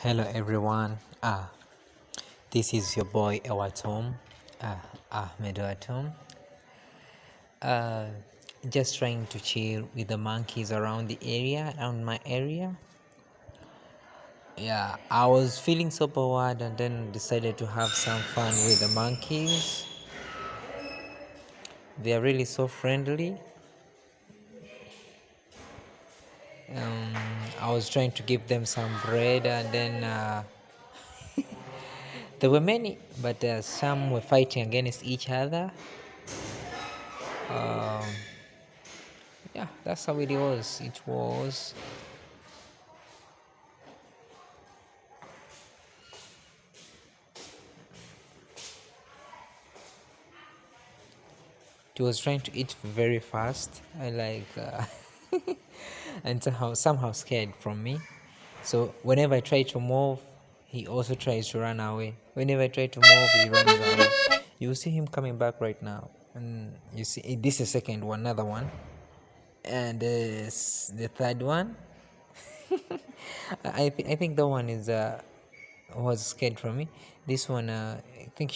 Hello everyone. This is your boy Ewatom, Ahmed Ewatom. Uh, just trying to chill with the monkeys around around my area. Yeah, I was feeling so bored and then decided to have some fun with the monkeys. They are really so friendly. Um, I was trying to give them some bread and then there were many, but some were fighting against each other. Um, yeah, that's how it was. It was trying to eat very fast. I and somehow scared from me. So whenever I try to move, he also tries to run away. Whenever I try to move, he runs away. You see him coming back right now, and you see this is second one, another one, and the third one. I think the one is was scared from me. This one, I think